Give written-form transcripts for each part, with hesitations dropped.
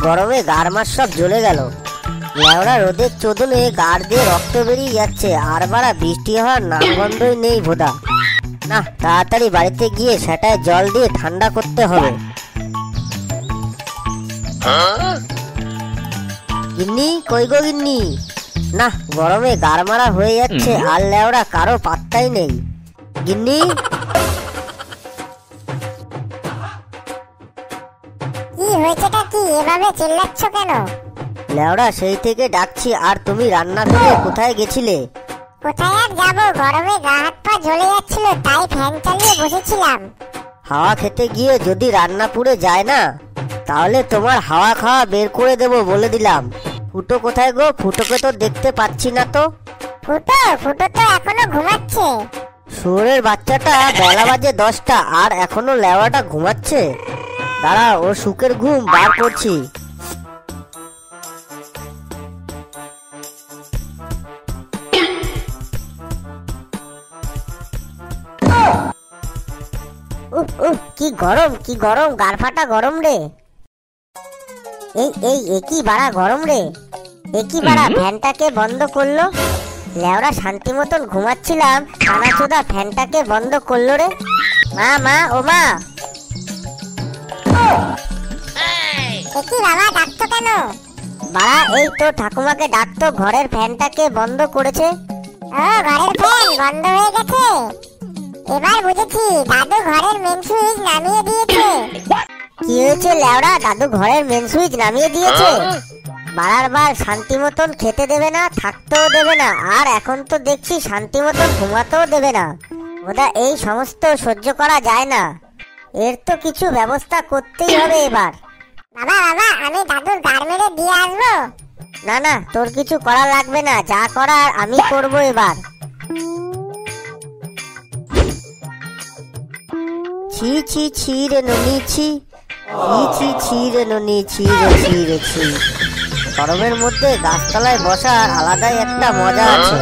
গরমে গাড় মাস সব জ্বলে গেল। লেওড়া রোদের চোদনে গাড় দিয়ে রক্ত বেরিয়ে যাচ্ছে, আর বাড়া বৃষ্টি হওয়ার নামগন্ধই নেই ভোদা। না, তাড়াতাড়ি বাড়িতে গিয়ে সেটায় জল দিয়ে ঠান্ডা করতে হবে। গিন্নি, কই গো গিন্নি? না, গরমে গাড় মারা হয়ে যাচ্ছে, আর লেওড়া কারো পাত্তাই নেই। গিন্নি, কি হয়েছেটা কি? এভাবে চিল্লাচ্ছ কেন? লেওড়া সেই থেকে ডাকছি, আর তুমি রান্না ফেলে কোথায় গেছিলে? কোথায় আর যাবো, গরমে গা হাত পা জ্বলে যাচ্ছিল, তাই ফ্যান চালিয়ে বসেছিলাম। হাওয়া খেতে গিয়ে যদি রান্না পুড়ে যায় না, তাহলে তোমার হাওয়া খাওয়া বের করে দেবো বলে দিলাম। ফুটো কোথায় গো? ফুটোকে তো দেখতে পাচ্ছি না তো। ফুটো ফুটো তো এখনো ঘুমাচ্ছে। শুয়োরের বাচ্চাটা বেলা বাজে 10টা, আর এখনো লেওয়াটা ঘুমাচ্ছে। দাঁড়া, ওর সুখের ঘুম বার করছি। কি গরম, কি গরম, গাড় ফাটা গরম রে। একই বাড়া গরম রে। একই বাড়া, ফ্যানটাকে বন্ধ করলো। লেওরা শান্তি মতন ঘুমাচ্ছিলাম, কানাচোদা ফ্যানটাকে বন্ধ করলো রে। মা, মা, ও মা। একই বাবা, ডাকতো কেন? বাড়া, এই তো ঠাকুমাকে ডাকতো, ঘরের ফ্যানটাকে বন্ধ করেছে। ও, ঘরের ফ্যান বন্ধ হয়ে গেছে। এবার বুঝেছি, দাদু ঘরের মেন সুইচ নামিয়ে দিয়েছে। কি হয়েছে লেওড়া? দাদু ঘরের মেন সুইচ নামিয়ে দিয়েছে? বাড়ার বার শান্তি মতন খেতে দেবে না, থাকতেও দেবে না, আর এখন তো দেখছি শান্তি মতন ঘুমাতেও দেবে না। ওদা, এই সমস্ত সহ্য করা যায় না, এর তো কিছু ব্যবস্থা করতেই হবে এবার। বাবা বাবা, আমি দাদুর গাড় মেরে দিয়ে আসবো। না না, তোর কিছু করা লাগবে না, যা করার আমি করব এবার। ছি ছি ছি রে ননি ছি, ছি ছি ছি রে ননি ছি রে ছি রে ছি। গরমের মধ্যে গাছতলায় বসার আলাদাই একটা মজা আছে।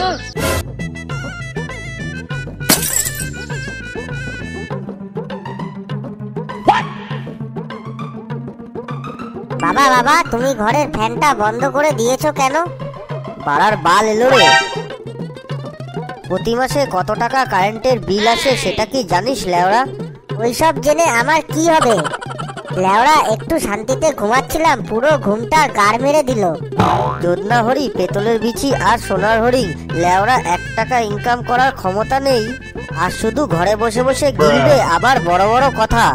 বাবা বাবা, তুমি ঘরের ফ্যানটা বন্ধ করে দিয়েছো কেন? বাড়ার বাল এলো রে। প্রতি মাসে কত টাকা কারেন্টের বিল আসে সেটা কি জানিস লেওড়া? ওইসব জেনে আমার কি হবে? লেওড়া, একটু শান্তিতে ঘুমাচ্ছিলাম, পুরো ঘুমটা গাড় মেরে দিল। যোদনা হরি, পেতলের বিচি আর সোনার হরিণ, লেওড়া 1 টাকা ইনকাম করার ক্ষমতা নেই, আর শুধু ঘরে বসে বসে গিলবে, আবার বড় বড় কথা।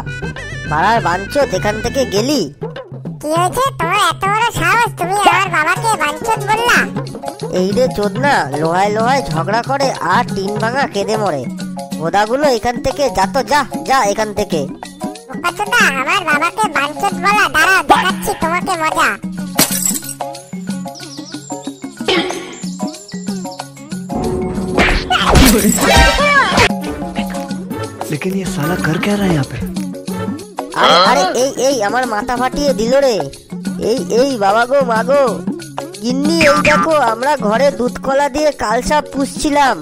পাড়ার বাঞ্চোত, এখান থেকে গেলি। কি হয়েছে তোমার? এত বড় সাহস, তুমি আমার বাবাকে বাঞ্চোত বললা? এই রে চোদনা, লোহায় লোহায় ঝগড়া করে আর টিন ভাঙা কেঁদে মরে। ওদাগুলো এখান থেকে যা তো, যা যা এখান থেকে। বোকাচোদা, আমার বাবাকে বাঞ্চোত বলা? দাঁড়াও, দেখাচ্ছি তোমাকে মজা। लेकिन ये साला कर क्या रहा है यहाँ पे? আরে আরে, এই আমার মাথা ফাটিয়ে দিল রে। এই বাবা গো, মা গো। গিন্নি, এই দেখো, আমরা ঘরে দুধ কলা দিয়ে কালসাপ পুষছিলাম,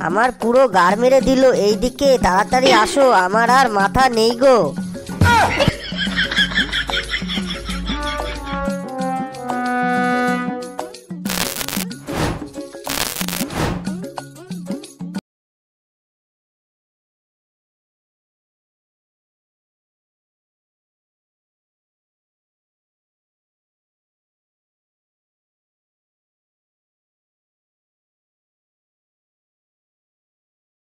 আমার পুরো গাড় মেরে দিল। এইদিকে তাড়াতাড়ি আসো, আমার আর মাথা নেই গো।